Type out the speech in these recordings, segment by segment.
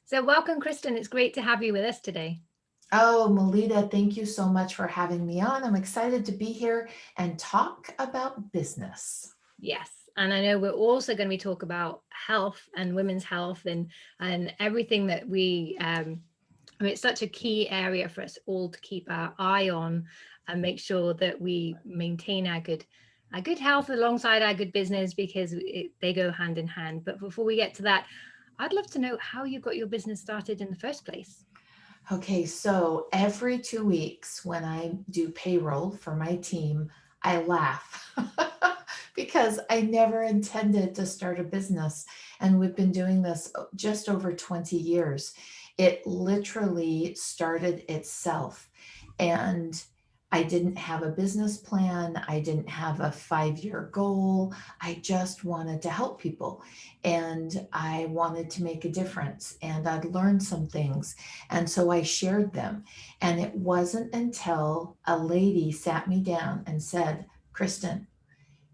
So welcome, Kristen. It's great to have you with us today. Oh, Melita, thank you so much for having me on. I'm excited to be here and talk about business. Yes. And I know we're also going to be talk about health and women's health and everything that I mean, it's such a key area for us all to keep our eye on and make sure that we maintain our good health alongside our good business because they go hand in hand. But before we get to that, I'd love to know how you got your business started in the first place. Okay, so every 2 weeks when I do payroll for my team, I laugh because I never intended to start a business. And we've been doing this just over 20 years. It literally started itself. And I didn't have a business plan. I didn't have a 5 year goal. I just wanted to help people and I wanted to make a difference and I'd learned some things. And so I shared them. And it wasn't until a lady sat me down and said, Kristen,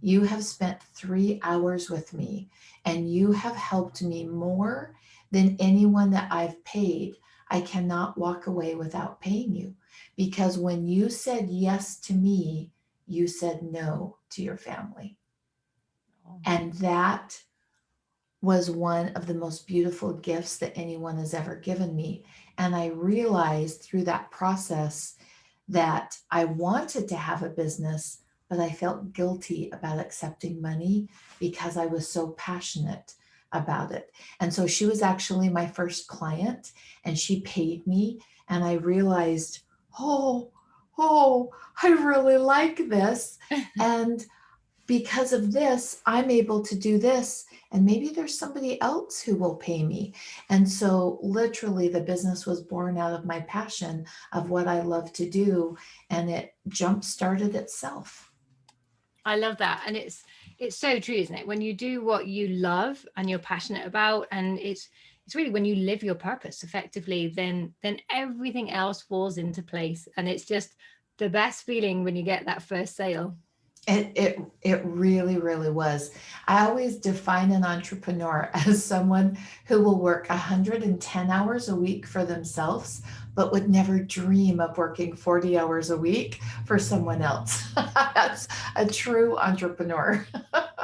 you have spent 3 hours with me and you have helped me more than anyone that I've paid. I cannot walk away without paying you because when you said yes to me, you said no to your family. Oh. And that was one of the most beautiful gifts that anyone has ever given me. And I realized through that process that I wanted to have a business, but I felt guilty about accepting money because I was so passionate about it. And so she was actually my first client and she paid me. And I realized, oh, I really like this. And because of this, I'm able to do this. And maybe there's somebody else who will pay me. And so, literally, the business was born out of my passion of what I love to do. And it jump started itself. I love that. And it's so true, isn't it? When you do what you love and you're passionate about, and it's really when you live your purpose effectively, then everything else falls into place. And it's just the best feeling when you get that first sale. It really, really was. I always define an entrepreneur as someone who will work 110 hours a week for themselves, but would never dream of working 40 hours a week for someone else. That's a true entrepreneur.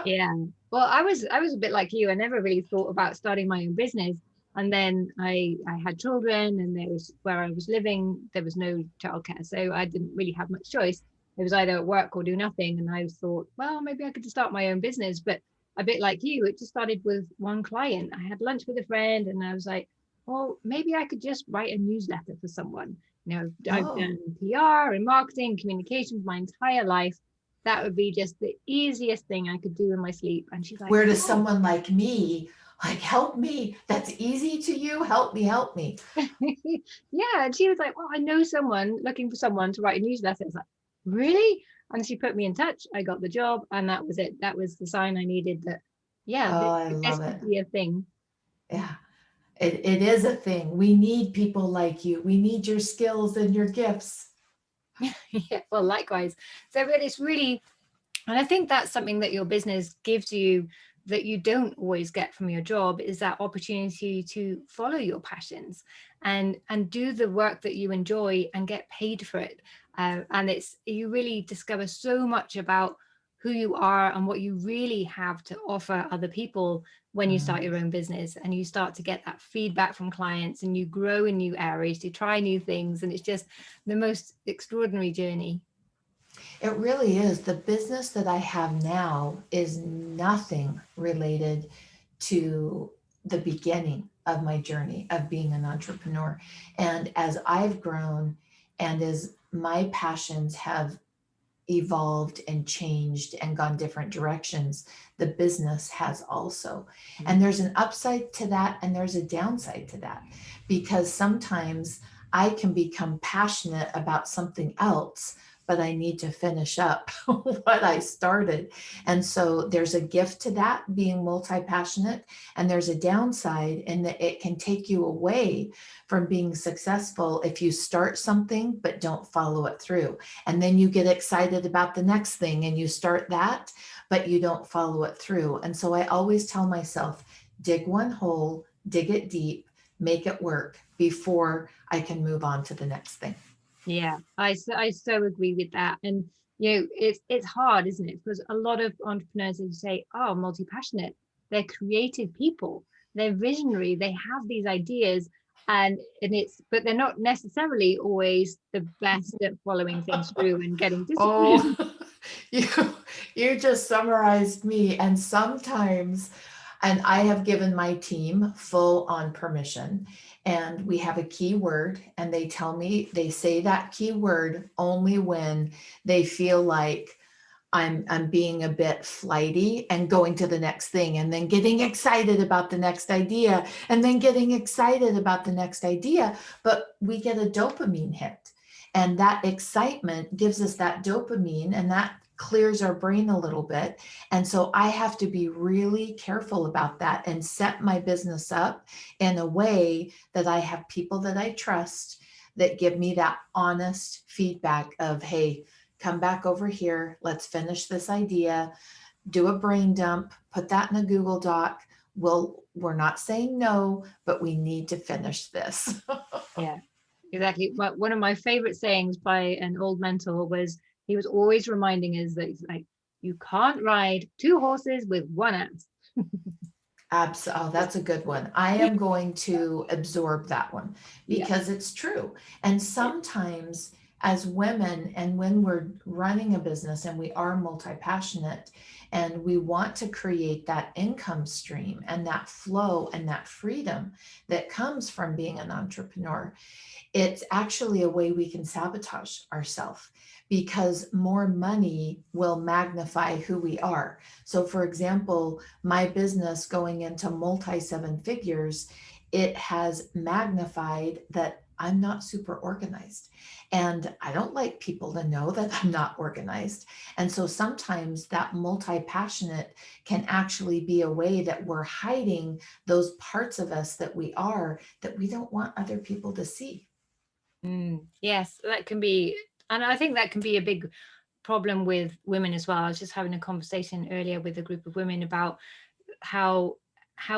Yeah. Well, I was a bit like you. I never really thought about starting my own business. And then I had children and there was where I was living, there was no childcare. So I didn't really have much choice. It was either work or do nothing. And I thought, well, maybe I could just start my own business. But a bit like you, it just started with one client. I had lunch with a friend and I was like, well, maybe I could just write a newsletter for someone. I've Oh, done PR and marketing, communications my entire life. That would be just the easiest thing I could do in my sleep. And she's like, where does oh, someone like me, like, help me? That's easy to you. Help me, help me. yeah. And she was like, well, I know someone looking for someone to write a newsletter. I was like, really? And she put me in touch. I got the job, and that was it. That was the sign I needed that, yeah, Oh, I this love could it. be a thing. Yeah, it is a thing. We need people like you. We need your skills and your gifts. Yeah, well, likewise. So, but it's really, and I think that's something that your business gives you that you don't always get from your job is that opportunity to follow your passions and do the work that you enjoy and get paid for it. And it's you really discover so much about who you are and what you really have to offer other people when you start Mm. your own business and you start to get that feedback from clients and you grow in new areas to try new things and it's just the most extraordinary journey. It really is. The business that I have now is nothing related to the beginning of my journey of being an entrepreneur. And as I've grown and as my passions have evolved and changed and gone different directions, the business has also. And there's an upside to that and there's a downside to that because sometimes I can become passionate about something else, but I need to finish up what I started. And so there's a gift to that being multi passionate, and there's a downside in that it can take you away from being successful if you start something but don't follow it through. And then you get excited about the next thing and you start that, but you don't follow it through. And so I always tell myself, dig one hole, dig it deep, make it work before I can move on to the next thing. Yeah, I so agree with that. And it's hard, isn't it? Because a lot of entrepreneurs, as you say, are multi-passionate. They're creative people. They're visionary. They have these ideas, and it's but they're not necessarily always the best at following things through and getting Oh, discipline. you you just summarized me. And sometimes, and I have given my team full on permission, and we have a keyword, and they tell me they say that keyword only when they feel like I'm being a bit flighty and going to the next thing, and then getting excited about the next idea, and then getting excited about the next idea. But we get a dopamine hit, and that excitement gives us that dopamine, and that clears our brain a little bit. And so I have to be really careful about that and set my business up in a way that I have people that I trust that give me that honest feedback of, hey, come back over here. Let's finish this idea, do a brain dump, put that in a Google Doc. We're not saying no, but we need to finish this. Yeah, exactly. But one of my favorite sayings by an old mentor was he was always reminding us that it's like, you can't ride two horses with one ass. Absolutely. Oh, that's a good one. I am going to absorb that one Yeah. because it's true. And sometimes, as women, and when we're running a business and we are multi-passionate and we want to create that income stream and that flow and that freedom that comes from being an entrepreneur, it's actually a way we can sabotage ourselves because more money will magnify who we are. So, for example, my business going into multi seven figures, it has magnified that I'm not super organized. And I don't like people to know that I'm not organized. And so sometimes that multi passionate can actually be a way that we're hiding those parts of us that we are that we don't want other people to see. Yes, that can be, and I think that can be a big problem with women as well. I was just having a conversation earlier with a group of women about how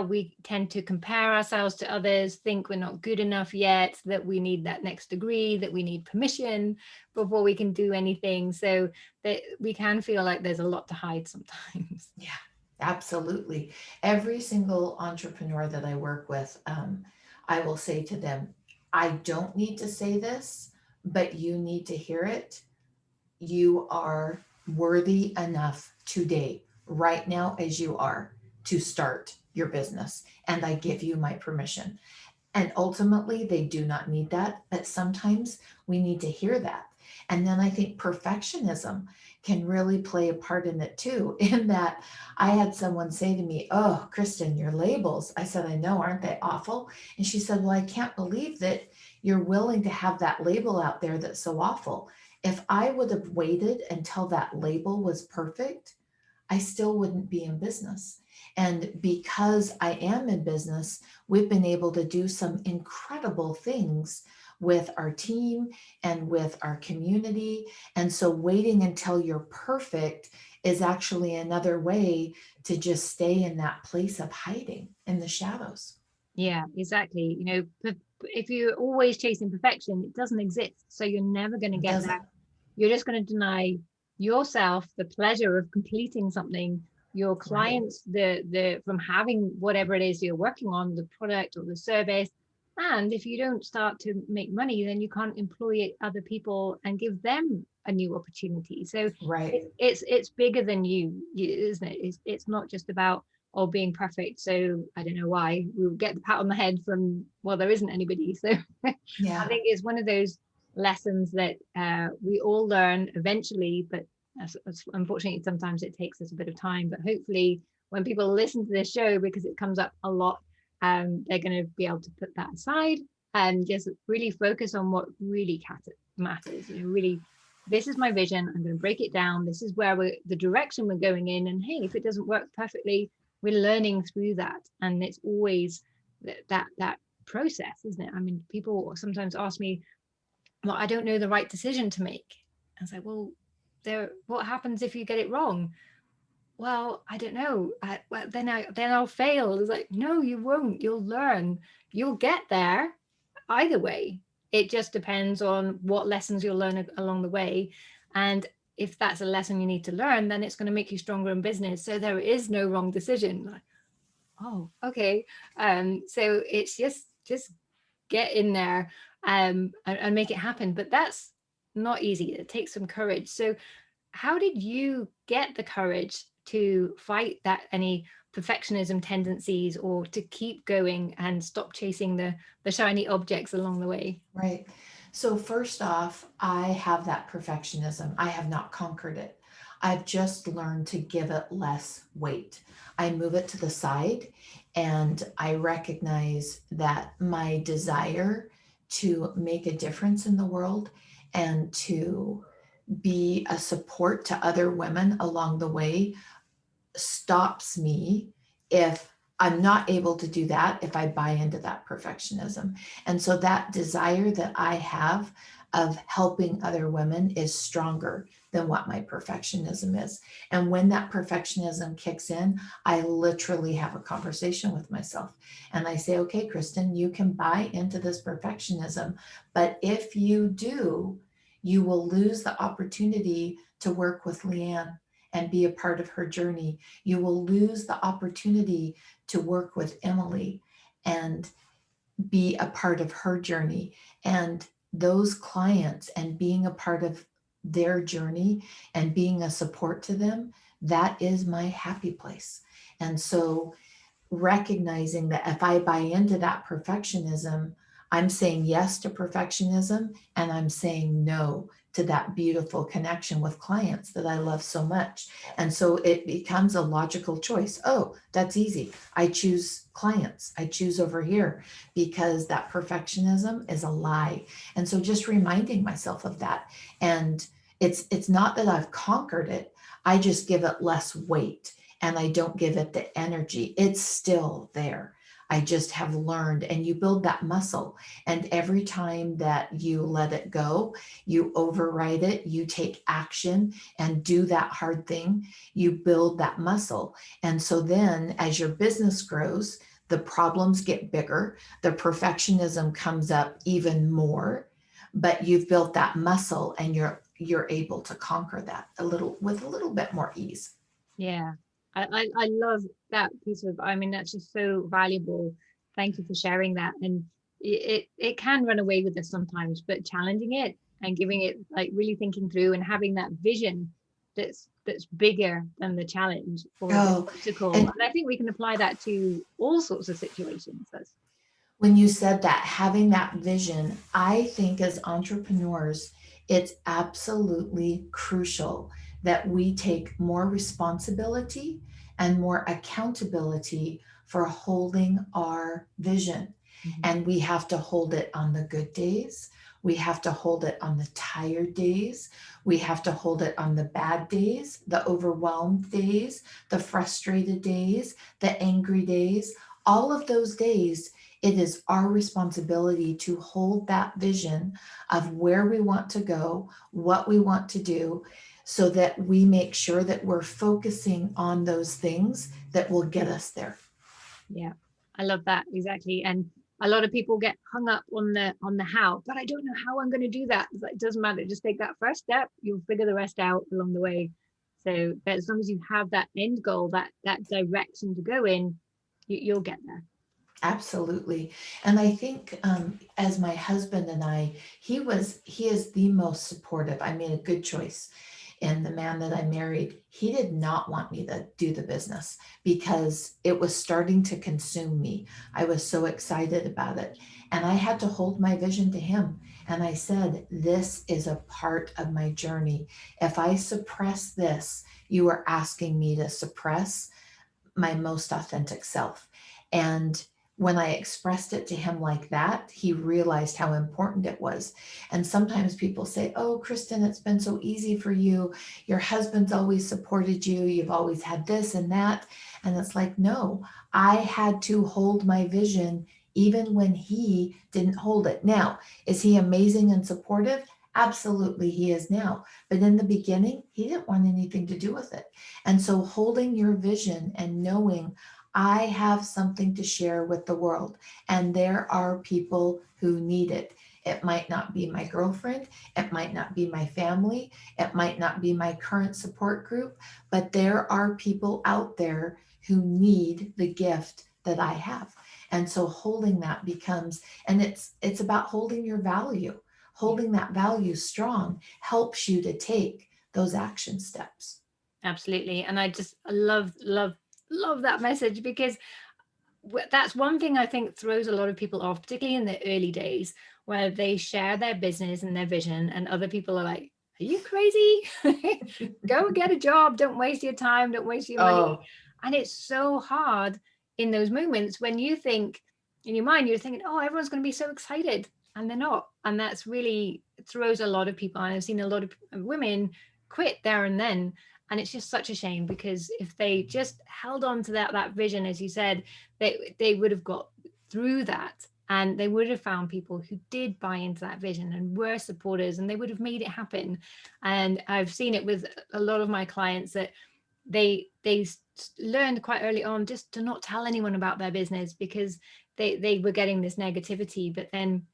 we tend to compare ourselves to others, think we're not good enough yet, that we need that next degree, that we need permission before we can do anything. So that we can feel like there's a lot to hide sometimes. Yeah, absolutely. Every single entrepreneur that I work with, I will say to them, I don't need to say this, but you need to hear it. You are worthy enough today, right now, as you are, to start your business. And I give you my permission. And ultimately, they do not need that, but sometimes we need to hear that. And then I think perfectionism can really play a part in it too, in that I had someone say to me, "Oh, Kristen, your labels." I said, "I know, aren't they awful?" And she said, "Well, I can't believe that you're willing to have that label out there that's so awful. If I would have waited until that label was perfect, I still wouldn't be in business. And because I am in business, we've been able to do some incredible things with our team and with our community. And so waiting until you're perfect is actually another way to just stay in that place of hiding in the shadows. Yeah, exactly. If you're always chasing perfection, it doesn't exist. So you're never going to It get that. doesn't. You're just going to deny yourself the pleasure of completing something, your Right. clients the from having whatever it is you're working on, the product or the service. And if you don't start to make money, then you can't employ other people and give them a new opportunity. So Right. it's bigger than isn't it? It's not just about being perfect. So I don't know why we'll get the pat on the head from, well, there isn't anybody. So I Yeah. think it's one of those lessons that we all learn eventually, but unfortunately sometimes it takes us a bit of time. But hopefully when people listen to this show, because it comes up a lot, they're going to be able to put that aside and just really focus on what really matters. Really, this is my vision. I'm going to break it down. This is where the direction we're going in, and hey, if it doesn't work perfectly, we're learning through that. And it's always that process, isn't it? I mean, people sometimes ask me, well, I don't know the right decision to make. I was like, well, what happens if you get it wrong? well, I don't know. Well, then I'll fail. It's like, no, you won't. You'll learn. You'll get there either way. It just depends on what lessons you'll learn along the way. And if that's a lesson you need to learn, then it's going to make you stronger in business. So there is no wrong decision. Like, oh, okay. So it's just get in there, and make it happen. But that's not easy. It takes some courage. So how did you get the courage to fight that any perfectionism tendencies, or to keep going and stop chasing the shiny objects along the way? Right. So, first off, I have that perfectionism. I have not conquered it. I've just learned to give it less weight. I move it to the side and I recognize that my desire to make a difference in the world and to be a support to other women along the way stops me if I'm not able to do that, if I buy into that perfectionism. And so that desire that I have of helping other women is stronger than what my perfectionism is. And when that perfectionism kicks in, I literally have a conversation with myself and I say, okay, Kristen, you can buy into this perfectionism, but if you do, you will lose the opportunity to work with Leanne and be a part of her journey. You will lose the opportunity to work with Emily and be a part of her journey. And those clients and being a part of their journey and being a support to them, that is my happy place. And so recognizing that if I buy into that perfectionism, I'm saying yes to perfectionism and I'm saying no to that beautiful connection with clients that I love so much. And so it becomes a logical choice. Oh, that's easy. I choose clients. I choose over here because that perfectionism is a lie. And so just reminding myself of that. And it's not that I've conquered it. I just give it less weight and I don't give it the energy. It's still there. I just have learned, and you build that muscle. And every time that you let it go, you override it, you take action and do that hard thing, you build that muscle. And so then as your business grows, the problems get bigger, the perfectionism comes up even more, but you've built that muscle and you're able to conquer that a little with a little bit more ease. Yeah, I love that piece of, I mean, that's just so valuable. Thank you for sharing that. And it can run away with us sometimes, but challenging it and giving it, like, really thinking through and having that vision that's bigger than the challenge or the Oh, obstacle. and And I think we can apply that to all sorts of situations. That's when you said that, having that vision, I think as entrepreneurs, it's absolutely crucial that we take more responsibility and more accountability for holding our vision. Mhm. And we have to hold it on the good days. We have to hold it on the tired days. We have to hold it on the bad days, the overwhelmed days, the frustrated days, the angry days. All of those days, it is our responsibility to hold that vision of where we want to go, what we want to do, so that we make sure that we're focusing on those things that will get us there. Yeah, I love that, exactly. And a lot of people get hung up on the how, but I don't know how I'm going to do that. It's like, it doesn't matter. Just take that first step. You'll figure the rest out along the way. So, but as long as you have that end goal, that direction to go in, you'll get there. Absolutely. And I think as my husband and I, he is the most supportive. I made a good choice. And the man that I married, he did not want me to do the business because it was starting to consume me. I was so excited about it. And I had to hold my vision to him. And I said, this is a part of my journey. If I suppress this, you are asking me to suppress my most authentic self. And when I expressed it to him like that, he realized how important it was. And sometimes people say, oh, Kristen, it's been so easy for you. Your husband's always supported you. You've always had this and that. And it's like, no, I had to hold my vision even when he didn't hold it. Now, is he amazing and supportive? Absolutely, he is now. But in the beginning, he didn't want anything to do with it. And so holding your vision and knowing I have something to share with the world, and there are people who need it. It might not be my girlfriend, it might not be my family, it might not be my current support group, but there are people out there who need the gift that I have. And so holding that becomes, and it's about holding your value. Yeah, Holding that value strong helps you to take those action steps. absolutely. And I love that message, because that's one thing I think throws a lot of people off, particularly in the early days, where they share their business and their vision, and other people are like, "Are you crazy? Go and get a job. Don't waste your time. Don't waste your money." Oh, And it's so hard in those moments when you think in your mind, you're thinking, "Oh, everyone's going to be so excited," and they're not. And that's really throws a lot of people. And I've seen a lot of women quit there and then. And it's just such a shame, because if they just held on to that vision, as you said, they would have got through that, and they would have found people who did buy into that vision and were supporters, and they would have made it happen. And I've seen it with a lot of my clients that they learned quite early on just to not tell anyone about their business, because they were getting this negativity. But then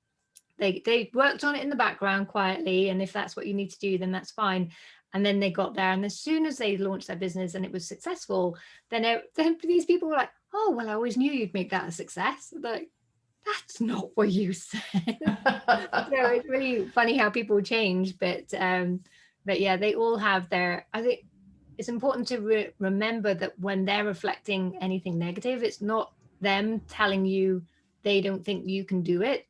they worked on it in the background quietly, and if that's what you need to do, then that's fine. And then they got there, and as soon as they launched their business and it was successful, then these people were like, "Oh, well, I always knew you'd make that a success." Like, that's not what you said. So it's really funny how people change. But yeah, they all have their, I think it's important to remember that when they're reflecting anything negative, it's not them telling you they don't think you can do it.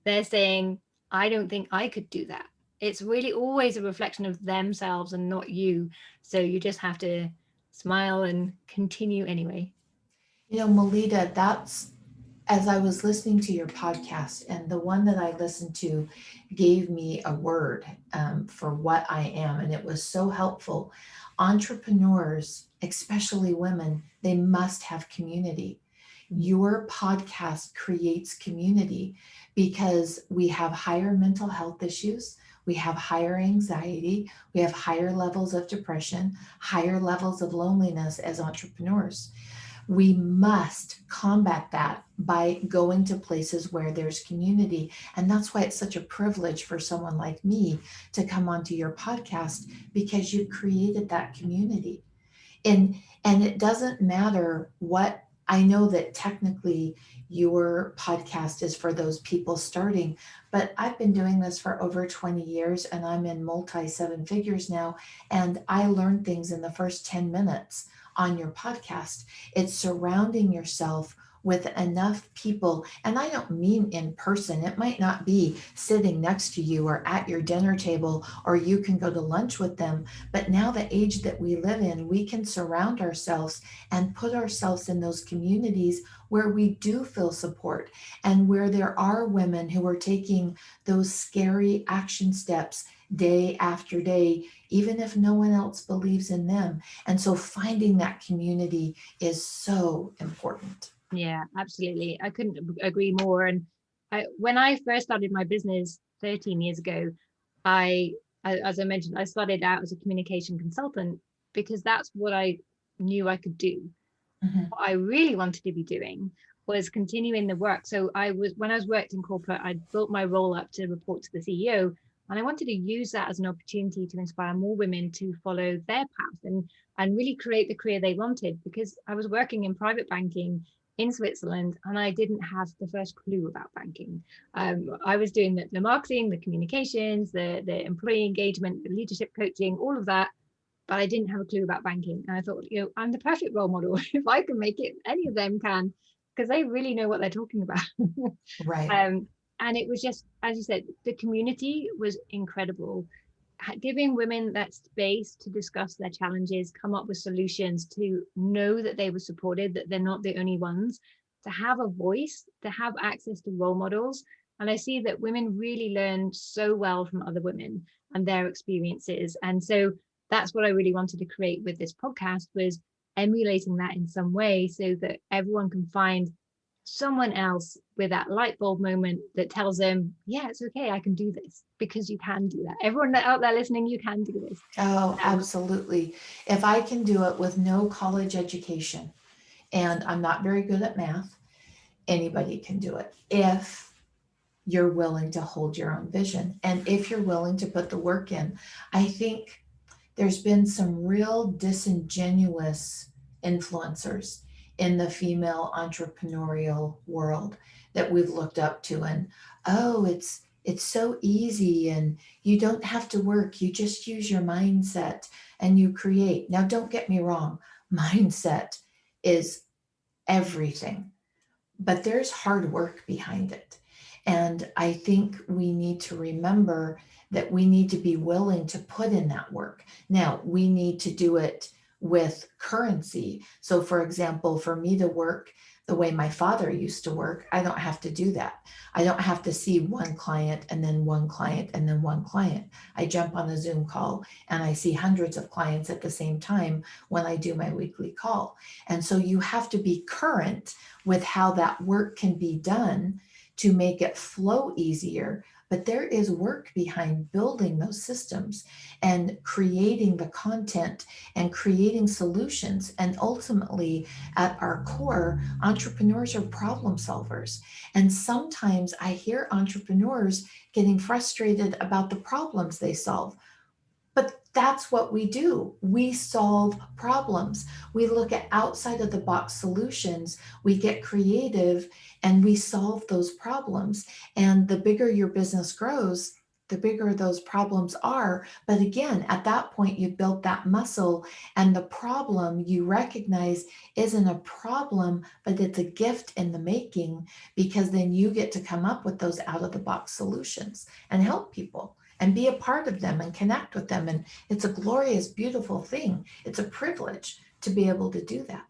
They're saying, "I don't think I could do that." It's really always a reflection of themselves and not you. So you just have to smile and continue anyway. Melita, that's as I was listening to your podcast, and the one that I listened to gave me a word for what I am, and it was so helpful. Entrepreneurs, especially women, they must have community. Your podcast creates community because we have higher mental health issues. We have higher anxiety. We have higher levels of depression, higher levels of loneliness as entrepreneurs. We must combat that by going to places where there's community. And that's why it's such a privilege for someone like me to come onto your podcast, because you've created that community. And it doesn't matter what, I know that technically your podcast is for those people starting, but I've been doing this for over 20 years and I'm in multi seven figures now. And I learned things in the first 10 minutes on your podcast. It's surrounding yourself with enough people. And I don't mean in person. It might not be sitting next to you or at your dinner table, or you can go to lunch with them. But now, the age that we live in, we can surround ourselves and put ourselves in those communities where we do feel support, and where there are women who are taking those scary action steps day after day, even if no one else believes in them. And so finding that community is so important. Yeah, absolutely. I couldn't agree more. And when I first started my business 13 years ago, as I mentioned, I started out as a communication consultant because that's what I knew I could do. Mhm. What I really wanted to be doing was continuing the work. So when I was worked in corporate, I built my role up to report to the CEO, and I wanted to use that as an opportunity to inspire more women to follow their path and really create the career they wanted, because I was working in private banking in Switzerland and I didn't have the first clue about banking. I was doing the marketing, the communications, the employee engagement, the leadership coaching, all of that, but I didn't have a clue about banking. And I thought, I'm the perfect role model. If I can make it, any of them can, because they really know what they're talking about. Right. um, and it was just, as you said, the community was incredible. Giving women that space to discuss their challenges, come up with solutions, to know that they were supported, that they're not the only ones, to have a voice, to have access to role models. And I see that women really learn so well from other women and their experiences. And so that's what I really wanted to create with this podcast, was emulating that in some way so that everyone can find someone else with that light bulb moment that tells them, yeah, it's okay, I can do this, because you can do that. Everyone out there listening, you can do this. Oh, absolutely. If I can do it with no college education, and I'm not very good at math, anybody can do it if you're willing to hold your own vision and if you're willing to put the work in. I think there's been some real disingenuous influencers in the female entrepreneurial world that we've looked up to, and oh, it's so easy and you don't have to work, you just use your mindset and you create. Now don't get me wrong, mindset is everything, but there's hard work behind it. And I think we need to remember that we need to be willing to put in that work. Now, we need to do it with currency. So, for example, for me to work the way my father used to work, I don't have to do that. I don't have to see one client and then one client and then one client. I jump on a Zoom call and I see hundreds of clients at the same time when I do my weekly call. And so you have to be current with how that work can be done to make it flow easier. But there is work behind building those systems and creating the content and creating solutions. And ultimately, at our core, entrepreneurs are problem solvers. And sometimes I hear entrepreneurs getting frustrated about the problems they solve. But that's what we do. We solve problems. We look at outside of the box solutions. We get creative and we solve those problems. And the bigger your business grows, the bigger those problems are. But again, at that point, you built that muscle, and the problem you recognize isn't a problem, but it's a gift in the making, because then you get to come up with those out of the box solutions and help people and be a part of them and connect with them. And it's a glorious, beautiful thing. It's a privilege to be able to do that.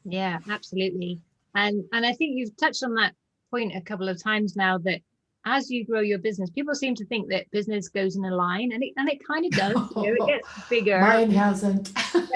Yeah, absolutely. And I think you've touched on that point a couple of times now, that as you grow your business, people seem to think that business goes in a line, and it kind of does. It gets bigger. Mine hasn't. But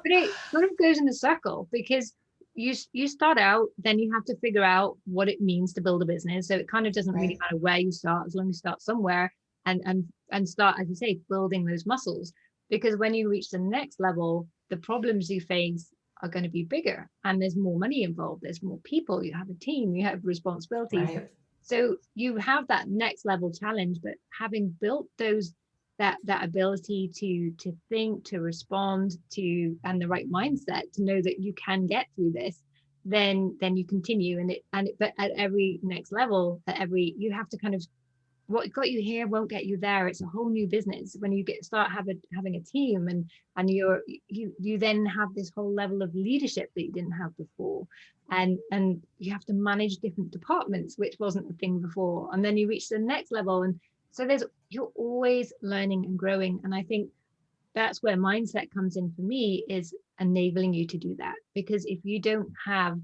it sort of goes in a circle, because you start out, then you have to figure out what it means to build a business. So it kind of doesn't really Right. matter where you start, as long as you start somewhere, and start, as you say, building those muscles. Because when you reach the next level, the problems you face are going to be bigger, and there's more money involved, there's more people, you have a team, you have responsibilities. Right. So you have that next level challenge. But having built those, that ability to think, to respond to, and the right mindset to know that you can get through this, then you continue. But at every next level, you have to kind of, what got you here won't get you there. It's a whole new business when you start having a team, and you then have this whole level of leadership that you didn't have before, and you have to manage different departments, which wasn't a thing before. And then you reach the next level, and so you're always learning and growing. And I think that's where mindset comes in for me, is enabling you to do that. Because if you don't have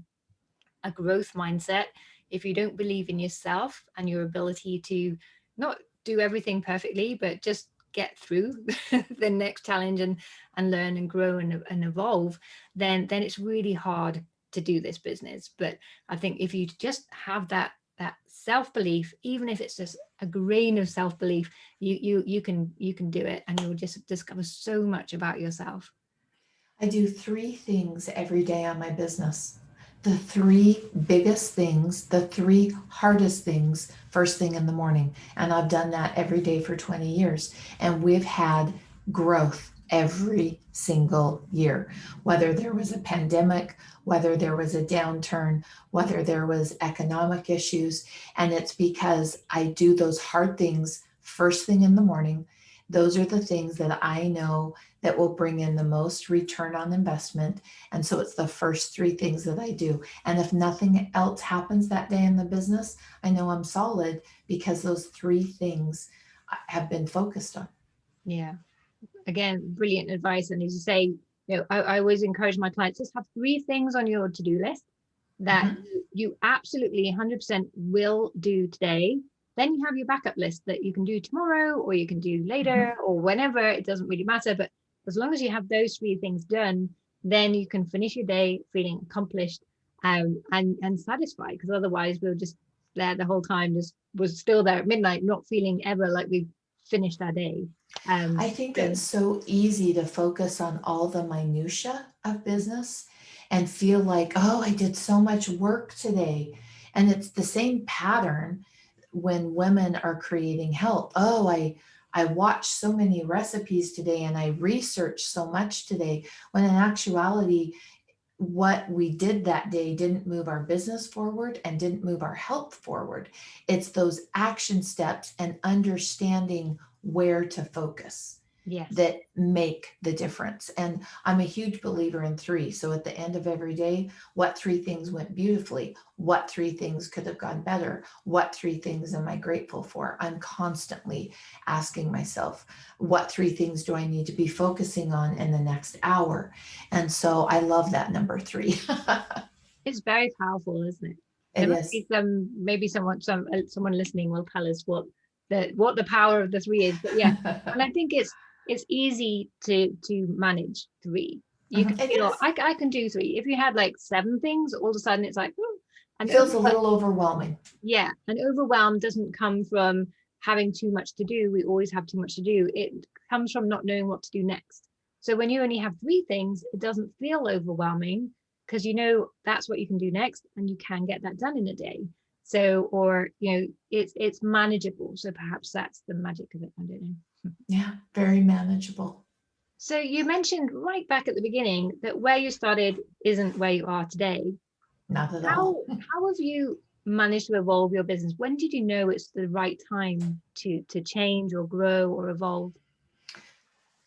a growth mindset, if you don't believe in yourself and your ability to not do everything perfectly, but just get through the next challenge, and learn and grow and evolve, then it's really hard to do this business. But I think if you just have that self-belief, even if it's just a grain of self-belief, you can do it, and you'll just discover so much about yourself. I do three things every day on my business. The three biggest things, the three hardest things, first thing in the morning. And I've done that every day for 20 years. And we've had growth every single year, whether there was a pandemic, whether there was a downturn, whether there was economic issues. And it's because I do those hard things first thing in the morning. Those are the things that I know that will bring in the most return on investment. And so it's the first three things that I do. And if nothing else happens that day in the business, I know I'm solid, because those three things have been focused on. Yeah. Again, brilliant advice. And as you say, I always encourage my clients, just have three things on your to-do list that Mhm. you absolutely 100% will do today. Then you have your backup list that you can do tomorrow, or you can do later, Mhm. or whenever. It doesn't really matter. But as long as you have those three things done, then you can finish your day feeling accomplished, and satisfied, because otherwise we'll just there the whole time, just was still there at midnight, not feeling ever like we've finished our day. I think So it's so easy to focus on all the minutia of business and feel like, oh, I did so much work today. And it's the same pattern when women are creating health. Oh, I watched so many recipes today and I researched so much today, when in actuality, what we did that day didn't move our business forward and didn't move our health forward. It's those action steps and understanding where to focus yes. that make the difference. And I'm a huge believer in three. So at the end of every day, what three things went beautifully? What three things could have gone better? What three things am I grateful for? I'm constantly asking myself, what three things do I need to be focusing on in the next hour? And so I love that number three. It's very powerful, isn't it? There It must is. be maybe someone listening will tell us what the power of the three is. But yeah, and I think it's easy to manage three. You can It feel is. I can do three. If you had like seven things, all of a sudden it's like, "Ooh," It and feels a little overwhelming. yeah, and overwhelm doesn't come from having too much to do. We always have too much to do. It comes from not knowing what to do next. So when you only have three things, it doesn't feel overwhelming, because you know that's what you can do next and you can get that done in a day. So, or it's manageable. So perhaps that's the magic of it. I don't know. Yeah, very manageable. So you mentioned right back at the beginning that where you started isn't where you are today. Not at all. How have you managed to evolve your business? When did you know it's the right time to change or grow or evolve?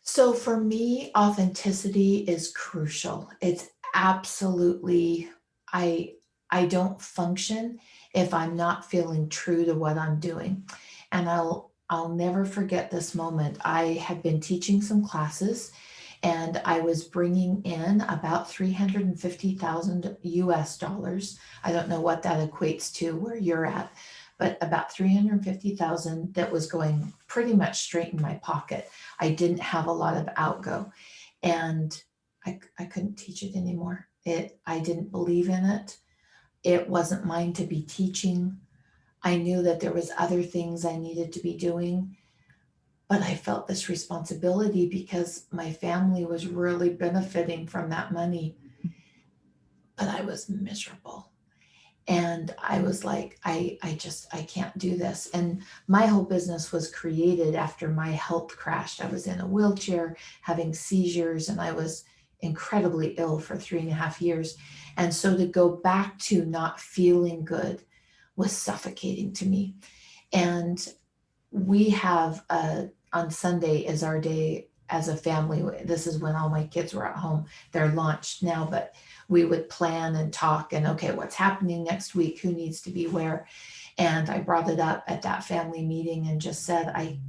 So for me, authenticity is crucial. It's absolutely, I I don't function if I'm not feeling true to what I'm doing. And I'll never forget this moment. I had been teaching some classes and I was bringing in about 350,000 US dollars. I don't know what that equates to where you're at, but about 350,000 that was going pretty much straight in my pocket. I didn't have a lot of outgo, and I couldn't teach it anymore. I didn't believe in it. It wasn't mine to be teaching. I knew that there was other things I needed to be doing, but I felt this responsibility because my family was really benefiting from that money, but I was miserable. And I was like, I can't do this. And my whole business was created after my health crashed. I was in a wheelchair having seizures and I was incredibly ill for 3.5 years. And so to go back to not feeling good was suffocating to me. And we have on Sunday is our day as a family. This is when all my kids were at home. They're launched now, but we would plan and talk and okay, what's happening next week? Who needs to be where? And I brought it up at that family meeting and just said, I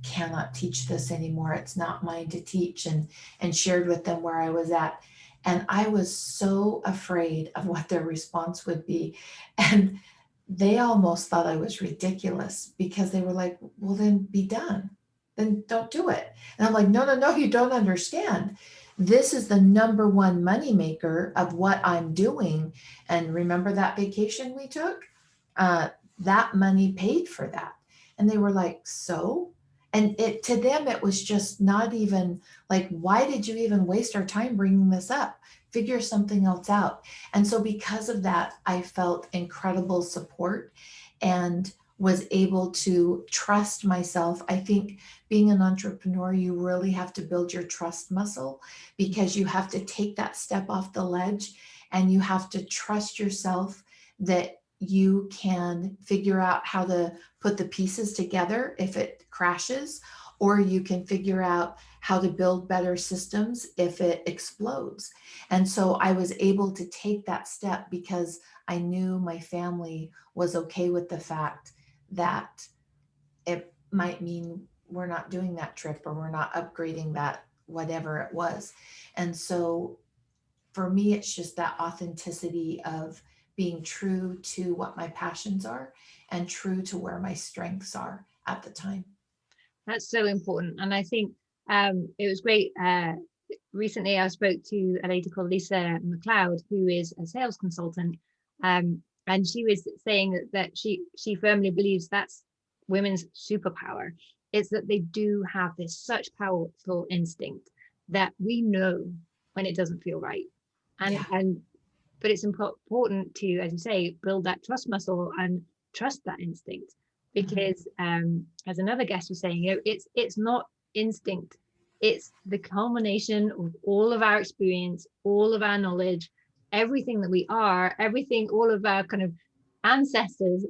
cannot teach this anymore. It's not mine to teach, and shared with them where I was at. And I was so afraid of what their response would be. And they almost thought I was ridiculous because they were like, well, then be done. Then don't do it. And I'm like, no, no, no, you don't understand. This is the number one moneymaker of what I'm doing. And remember that vacation we took? That money paid for that. And they were like, so? And it to them, it was just not even like, why did you even waste our time bringing this up? Figure something else out. And so because of that, I felt incredible support and was able to trust myself. I think being an entrepreneur, you really have to build your trust muscle because you have to take that step off the ledge and you have to trust yourself that you can figure out how to put the pieces together if it crashes, or you can figure out how to build better systems if it explodes. And so I was able to take that step because I knew my family was okay with the fact that it might mean we're not doing that trip or we're not upgrading that, whatever it was. And so for me, it's just that authenticity of being true to what my passions are and true to where my strengths are at the time. That's so important. And I think it was great recently I spoke to a lady called Lisa McLeod, who is a sales consultant, and she was saying that she firmly believes that's women's superpower. Is that they do have this such powerful instinct that we know when it doesn't feel right, Yeah. and but it's important to, as you say, build that trust muscle and trust that instinct, Mhm. because as another guest was saying, it's not instinct, it's the culmination of all of our experience, all of our knowledge, everything that we are, everything, all of our kind of ancestors.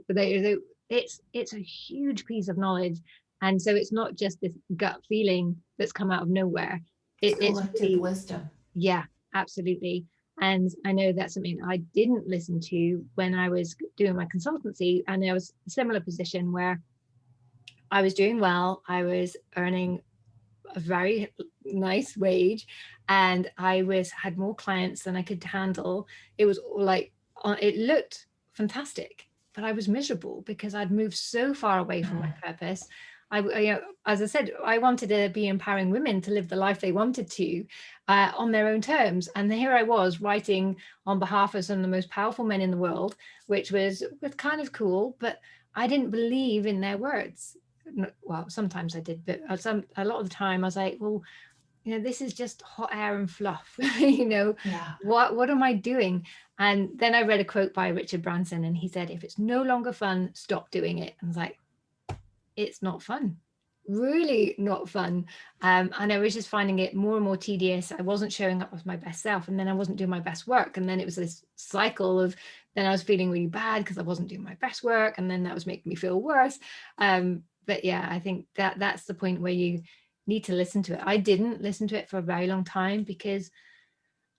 It's a huge piece of knowledge, and so it's not just this gut feeling that's come out of nowhere. It's It's collective really, wisdom. yeah, absolutely. And I know that's something I didn't listen to when I was doing my consultancy. And there was a similar position where I was doing well, I was earning a very nice wage, and I was had more clients than I could handle. It was like, it looked fantastic, but I was miserable because I'd moved so far away from my Mhm. purpose. As I said, I wanted to be empowering women to live the life they wanted to, on their own terms. And here I was writing on behalf of some of the most powerful men in the world, which was kind of cool, but I didn't believe in their words. Well, sometimes I did, but a lot of the time I was like, well, this is just hot air and fluff. Yeah. What am I doing? And then I read a quote by Richard Branson, and he said, if it's no longer fun, stop doing it. And I was like, it's not fun, really not fun. And I was just finding it more and more tedious. I wasn't showing up as my best self, and then I wasn't doing my best work, and then it was this cycle of, then I was feeling really bad because I wasn't doing my best work, and then that was making me feel worse. But yeah, I think that's the point where you need to listen to it. I didn't listen to it for a very long time because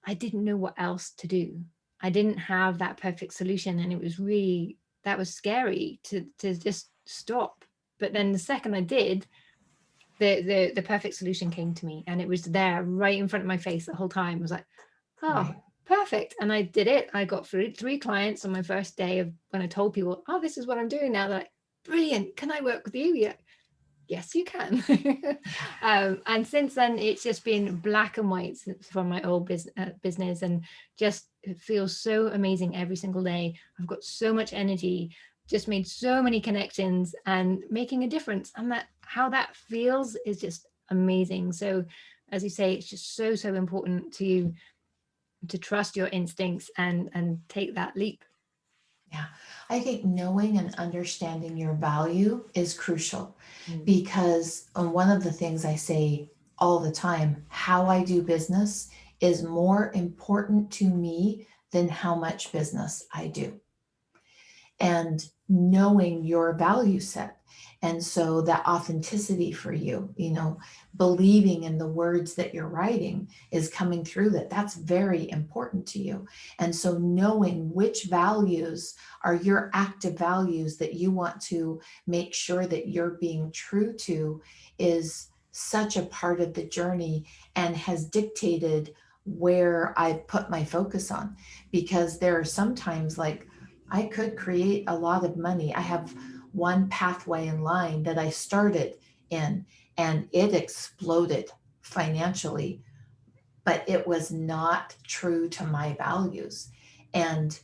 I didn't know what else to do. I didn't have that perfect solution, and it was really, that was scary to just stop. But then the second I did, the perfect solution came to me, and it was there right in front of my face the whole time. I was like, oh, Right. perfect. And I did it. I got three clients on my first day of when I told people, oh, this is what I'm doing now. They're like, brilliant. Can I work with you? Yeah. Yes, you can. Yeah. And since then, it's just been black and white from my old business, and just it feels so amazing every single day. I've got so much energy, just made so many connections and making a difference. And that, how that feels is just amazing. So, as you say, it's just so important to trust your instincts and take that leap. Yeah, I think knowing and understanding your value is crucial Mm. because one of the things I say all the time, how I do business is more important to me than how much business I do. And knowing your value set. And so that authenticity for you, believing in the words that you're writing is coming through that's very important to you. And so knowing which values are your active values that you want to make sure that you're being true to is such a part of the journey and has dictated where I put my focus on. Because there are sometimes like, I could create a lot of money. I have one pathway in line that I started in and it exploded financially, but it was not true to my values and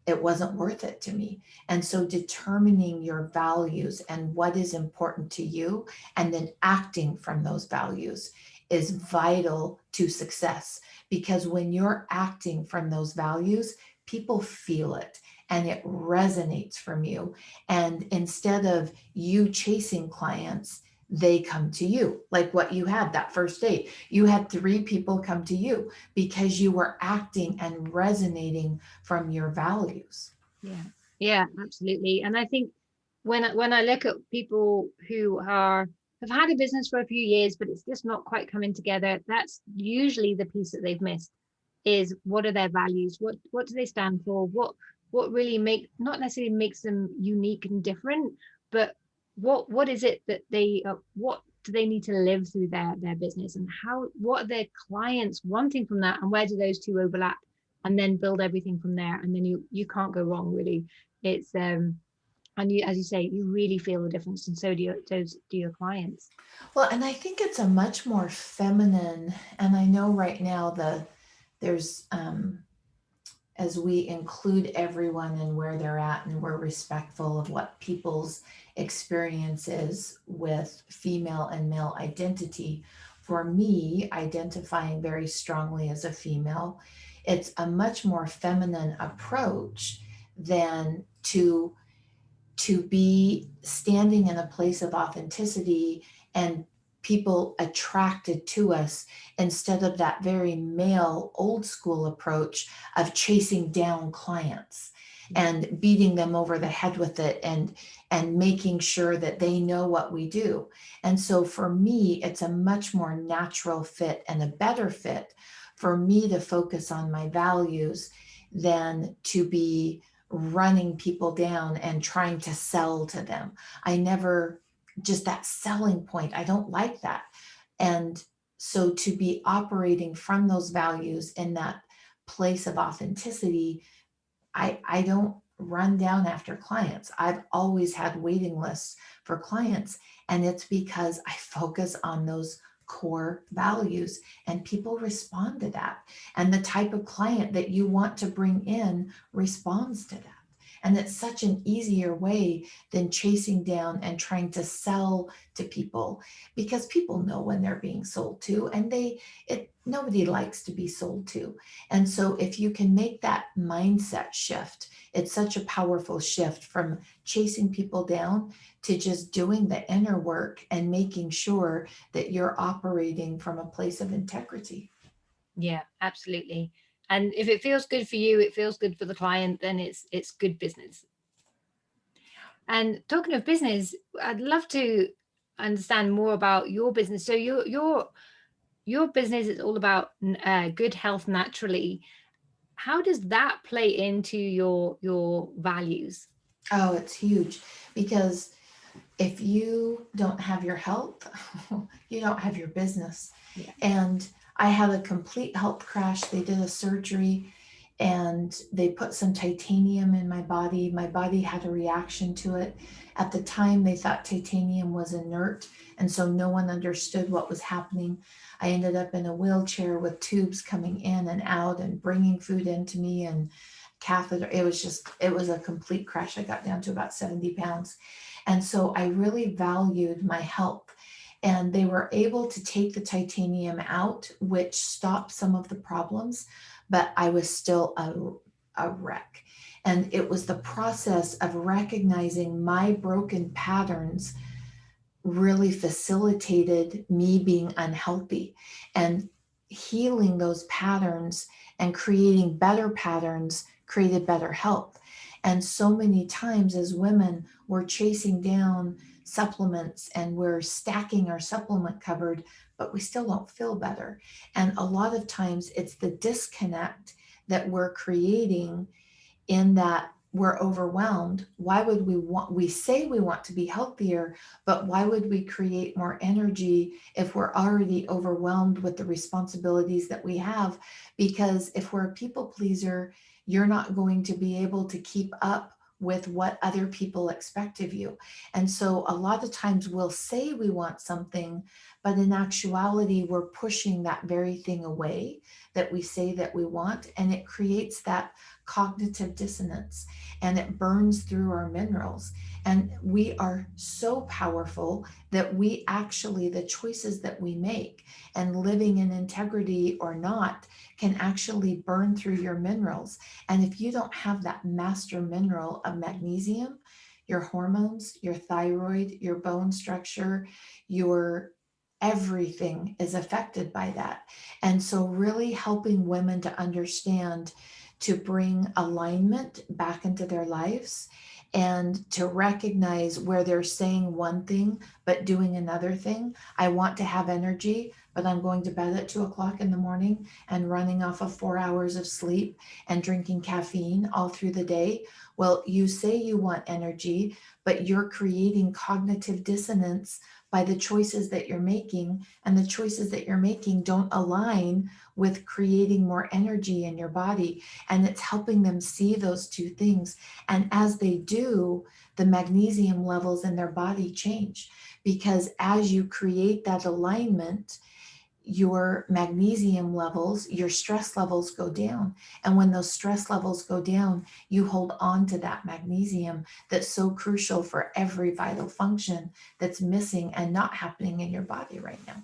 it wasn't worth it to me. And so determining your values and what is important to you and then acting from those values is vital to success because when you're acting from those values, people feel it and it resonates from you. And instead of you chasing clients, they come to you. Like what you had that first date, you had 3 people come to you because you were acting and resonating from your values. Yeah, yeah, absolutely. And I think when I look at people who are have had a business for a few years, but it's just not quite coming together, that's usually the piece that they've missed, is what are their values? What do they stand for? What really not necessarily makes them unique and different, but what is it that what do they need to live through their business, and what are their clients wanting from that, and where do those two overlap? And then build everything from there, and then you can't go wrong, really. It's And you, as you say, you really feel the difference, and so do your clients. Well, and I think it's a much more feminine, and I know right now there's as we include everyone and where they're at, and we're respectful of what people's experience is with female and male identity. For me, identifying very strongly as a female, it's a much more feminine approach than to be standing in a place of authenticity and people attracted to us, instead of that very male old school approach of chasing down clients and beating them over the head with it, and making sure that they know what we do. And so for me, it's a much more natural fit and a better fit for me to focus on my values than to be running people down and trying to sell to them. I never, just that selling point, I don't like that. And so to be operating from those values in that place of authenticity, I don't run down after clients. I've always had waiting lists for clients, and it's because I focus on those core values, and people respond to that. And the type of client that you want to bring in responds to that. And it's such an easier way than chasing down and trying to sell to people, because people know when they're being sold to, and nobody likes to be sold to. And so if you can make that mindset shift, it's such a powerful shift from chasing people down to just doing the inner work and making sure that you're operating from a place of integrity. Yeah, absolutely. And if it feels good for you, it feels good for the client, then it's good business. And talking of business, I'd love to understand more about your business. So your business is all about good health naturally. How does that play into your values? Oh, it's huge, because if you don't have your health, you don't have your business. Yeah. And I had a complete health crash. They did a surgery and they put some titanium in my body. My body had a reaction to it. At the time, they thought titanium was inert, and so no one understood what was happening. I ended up in a wheelchair with tubes coming in and out and bringing food into me, and catheter. It was a complete crash. I got down to about 70 pounds. And so I really valued my health. And they were able to take the titanium out, which stopped some of the problems, but I was still a wreck. And it was the process of recognizing my broken patterns really facilitated me being unhealthy, and healing those patterns and creating better patterns created better health. And so many times as women, we're chasing down supplements and we're stacking our supplement cupboard, but we still don't feel better. And a lot of times it's the disconnect that we're creating, in that we're overwhelmed. Why would we say we want to be healthier, but why would we create more energy if we're already overwhelmed with the responsibilities that we have? Because if we're a people pleaser, you're not going to be able to keep up with what other people expect of you. And so a lot of times we'll say we want something, but in actuality, we're pushing that very thing away that we say that we want. And it creates that cognitive dissonance, and it burns through our minerals. And we are so powerful that we actually, the choices that we make and living in integrity or not, can actually burn through your minerals. And if you don't have that master mineral of magnesium, your hormones, your thyroid, your bone structure, your everything is affected by that. And so really helping women to understand, to bring alignment back into their lives, and to recognize where they're saying one thing but doing another thing. I want to have energy, but I'm going to bed at 2 o'clock in the morning and running off of 4 hours of sleep and drinking caffeine all through the day. Well, you say you want energy, but you're creating cognitive dissonance by the choices that you're making, and the choices that you're making don't align with creating more energy in your body. And it's helping them see those two things. And as they do, the magnesium levels in their body change, because as you create that alignment, your magnesium levels, your stress levels go down. And when those stress levels go down, you hold on to that magnesium that's so crucial for every vital function that's missing and not happening in your body right now.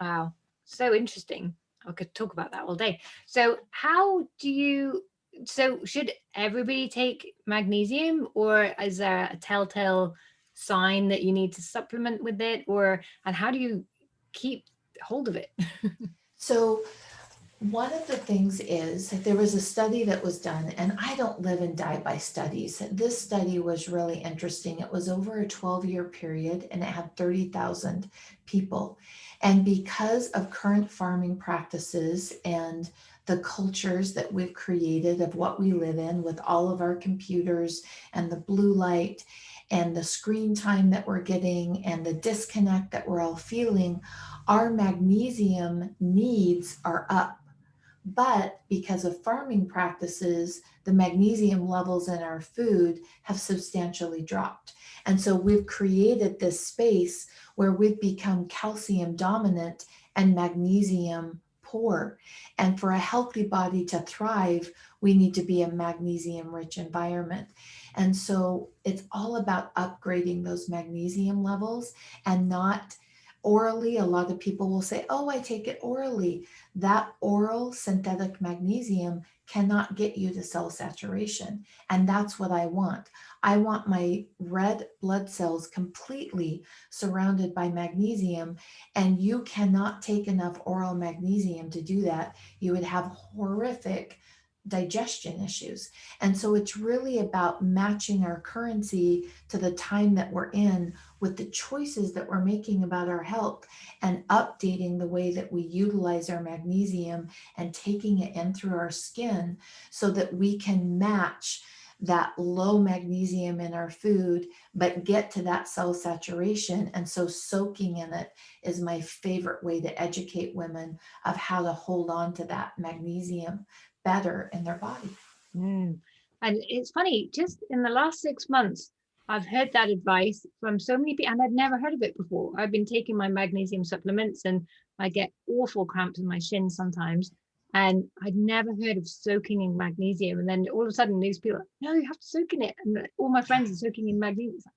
Wow, so interesting. I could talk about that all day. So how do you, so should everybody take magnesium, or is there a telltale sign that you need to supplement with it, or, and how do you keep hold of it? So one of the things is that there was a study that was done, and I don't live and die by studies. This study was really interesting. It was over a 12-year period, and it had 30,000 people. And because of current farming practices and the cultures that we've created of what we live in with all of our computers and the blue light and the screen time that we're getting and the disconnect that we're all feeling, our magnesium needs are up. But because of farming practices, the magnesium levels in our food have substantially dropped. And so we've created this space where we've become calcium dominant and magnesium poor. And for a healthy body to thrive, we need to be a magnesium rich environment. And so it's all about upgrading those magnesium levels, and not orally. A lot of people will say, oh, I take it orally. That oral synthetic magnesium cannot get you to cell saturation. And that's what I want. I want my red blood cells completely surrounded by magnesium. And you cannot take enough oral magnesium to do that. You would have horrific digestion issues. And so it's really about matching our currency to the time that we're in with the choices that we're making about our health, and updating the way that we utilize our magnesium and taking it in through our skin so that we can match that low magnesium in our food, but get to that cell saturation. And so soaking in it is my favorite way to educate women of how to hold on to that magnesium better in their body. Mm. And it's funny, just in the last 6 months, I've heard that advice from so many people, and I'd never heard of it before. I've been taking my magnesium supplements, and I get awful cramps in my shins sometimes. And I'd never heard of soaking in magnesium. And then all of a sudden, these people are like, no, you have to soak in it. And all my friends are soaking in magnesium. It's like,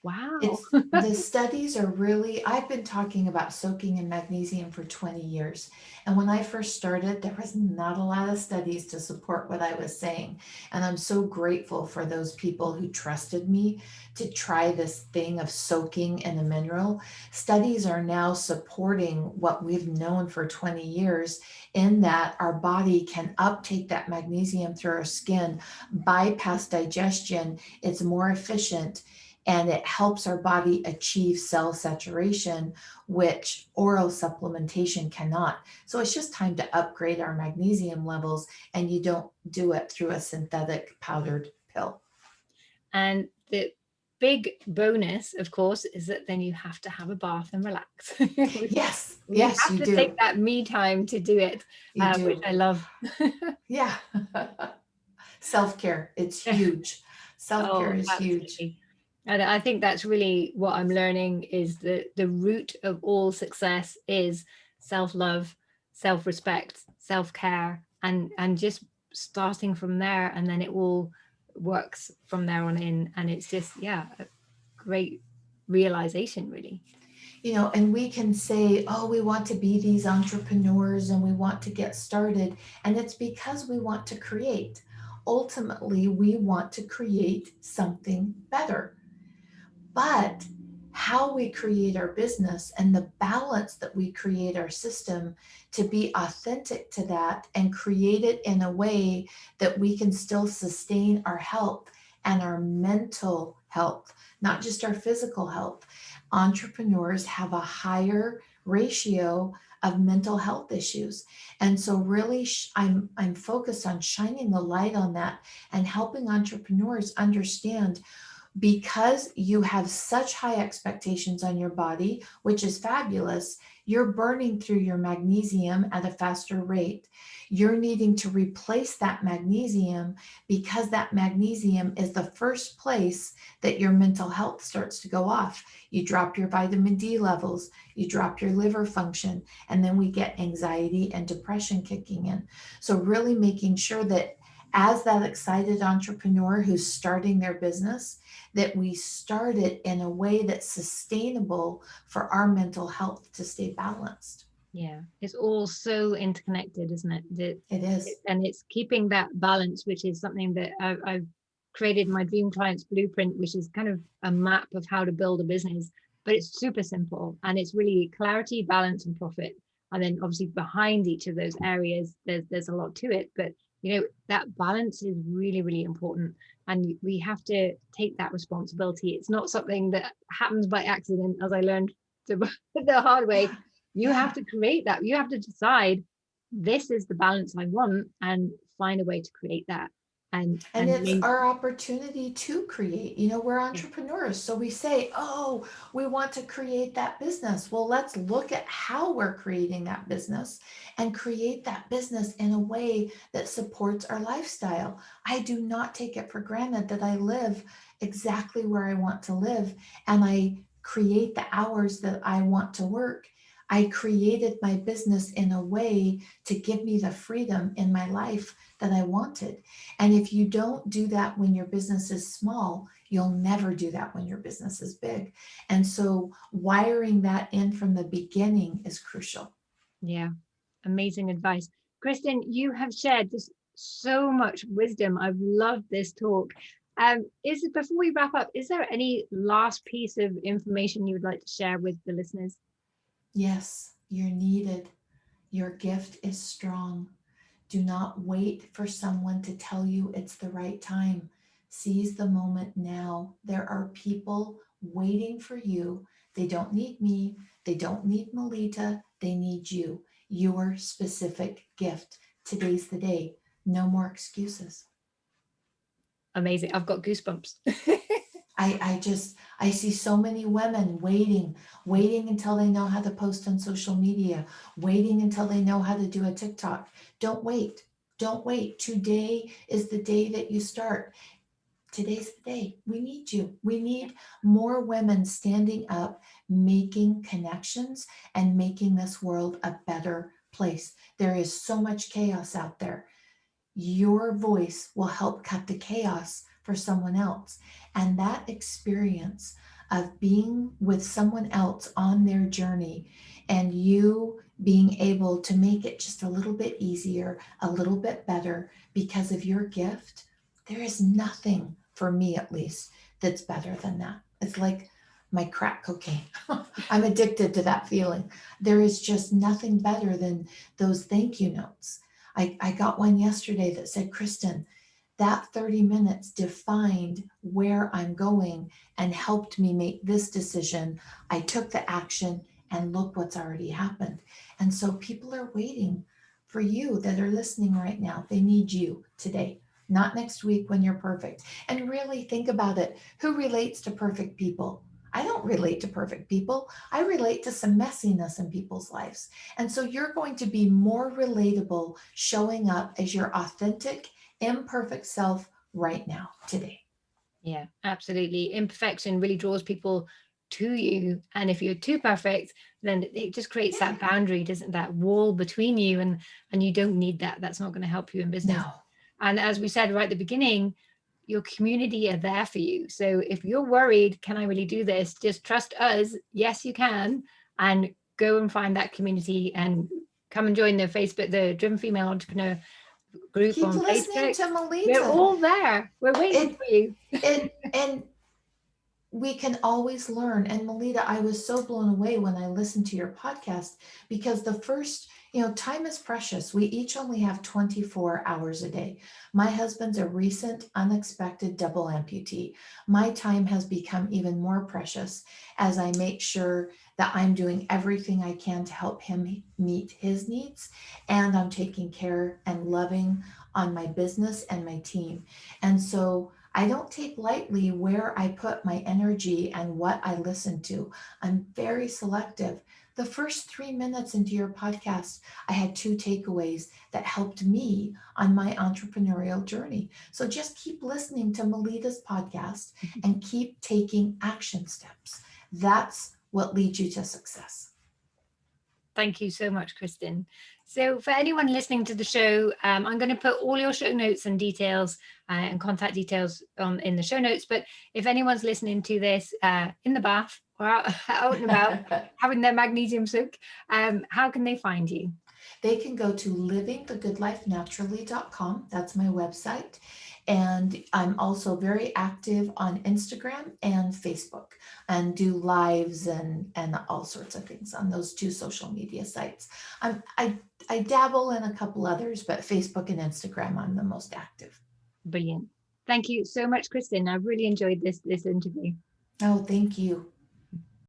wow. It's the studies are really, I've been talking about soaking in magnesium for 20 years. And when I first started, there was not a lot of studies to support what I was saying. And I'm so grateful for those people who trusted me to try this thing of soaking in a mineral. Studies are now supporting what we've known for 20 years, in that our body can uptake that magnesium through our skin, bypass digestion. It's more efficient, and it helps our body achieve cell saturation, which oral supplementation cannot. So it's just time to upgrade our magnesium levels, and you don't do it through a synthetic powdered pill. And the big bonus, of course, is that then you have to have a bath and relax. Yes, You yes, have you to take do. that me time to do it, You which do. I love. Yeah. Self-care, it's huge. Self-care Oh, is huge. absolutely. And I think that's really what I'm learning, is that the root of all success is self-love, self-respect, self-care, and just starting from there, and then it all works from there on in. And it's just, yeah, a great realization, really. And we can say, oh, we want to be these entrepreneurs and we want to get started. And it's because we want to create. Ultimately, we want to create something better. But how we create our business and the balance that we create our system to be authentic to that and create it in a way that we can still sustain our health and our mental health, not just our physical health. Entrepreneurs have a higher ratio of mental health issues. And so really I'm focused on shining the light on that and helping entrepreneurs understand, because you have such high expectations on your body, which is fabulous, you're burning through your magnesium at a faster rate. You're needing to replace that magnesium, because that magnesium is the first place that your mental health starts to go off. You drop your vitamin D levels, you drop your liver function, and then we get anxiety and depression kicking in. So really making sure that as that excited entrepreneur who's starting their business, that we start it in a way that's sustainable for our mental health to stay balanced. Yeah, it's all so interconnected, isn't it? It is. And it's keeping that balance, which is something that I've created my dream clients blueprint, which is kind of a map of how to build a business, but it's super simple, and it's really clarity, balance, and profit. And then obviously behind each of those areas, there's a lot to it, but that balance is really, really important, and we have to take that responsibility. It's not something that happens by accident, as I learned the hard way. You Yeah. have to create that. You have to decide, this is the balance I want, and find a way to create that. And And it's maybe, our opportunity to create. We're entrepreneurs. So we say, oh, we want to create that business. Well, let's look at how we're creating that business and create that business in a way that supports our lifestyle. I do not take it for granted that I live exactly where I want to live, and I create the hours that I want to work. I created my business in a way to give me the freedom in my life that I wanted. And if you don't do that when your business is small, you'll never do that when your business is big. And so wiring that in from the beginning is crucial. yeah, amazing advice. Kristen, you have shared just so much wisdom. I've loved this talk. Before we wrap up, is there any last piece of information you would like to share with the listeners? Yes, you're needed. Your gift is strong. Do not wait for someone to tell you it's the right time. Seize the moment now. There are people waiting for you. They don't need me. They don't need Melita. They need you, your specific gift. Today's the day. No more excuses. Amazing. I've got goosebumps. I see so many women waiting until they know how to post on social media, waiting until they know how to do a TikTok. Don't wait. Don't wait. Today is the day that you start. Today's the day. We need you. We need more women standing up, making connections, and making this world a better place. There is so much chaos out there. Your voice will help cut the chaos for someone else. And that experience of being with someone else on their journey, and you being able to make it just a little bit easier, a little bit better because of your gift, there is nothing, for me at least, that's better than that. It's like my crack cocaine. I'm addicted to that feeling. There is just nothing better than those thank you notes. I got one yesterday that said, Kristen, that 30 minutes defined where I'm going and helped me make this decision. I took the action, and look what's already happened. And so people are waiting for you that are listening right now. They need you today, not next week when you're perfect. And really think about it. Who relates to perfect people? I don't relate to perfect people. I relate to some messiness in people's lives. And so you're going to be more relatable showing up as your authentic, imperfect self right now, today. Yeah, absolutely. Imperfection really draws people to you. And if you're too perfect, then it just creates that boundary, doesn't that wall between you, and you don't need that. That's not going to help you in business. No. And as we said right at the beginning, your community are there for you. So if you're worried, can I really do this? Just trust us. Yes, you can. And go and find that community and come and join the Driven Female Entrepreneur group Keep on listening Facebook. to We're Melita. all there. We're waiting It for you. it and we can always learn. And Melita, I was so blown away when I listened to your podcast, because the first, time is precious. We each only have 24 hours a day. My husband's a recent unexpected double amputee. My time has become even more precious as I make sure that I'm doing everything I can to help him meet his needs, and I'm taking care and loving on my business and my team. And so I don't take lightly where I put my energy and what I listen to. I'm very selective. The first 3 minutes into your podcast, I had two takeaways that helped me on my entrepreneurial journey. So just keep listening to Melita's podcast and keep taking action steps. That's what leads you to success. Thank you so much, Kristen. So, for anyone listening to the show, I'm going to put all your show notes and details and contact details in the show notes. But if anyone's listening to this in the bath or out and about having their magnesium soak, how can they find you? They can go to livingthegoodlifenaturally.com. That's my website. And I'm also very active on Instagram and Facebook, and do lives and all sorts of things on those two social media sites. I dabble in a couple others, but Facebook and Instagram, I'm the most active. Brilliant. Thank you so much, Kristen. I've really enjoyed this interview. Oh, thank you.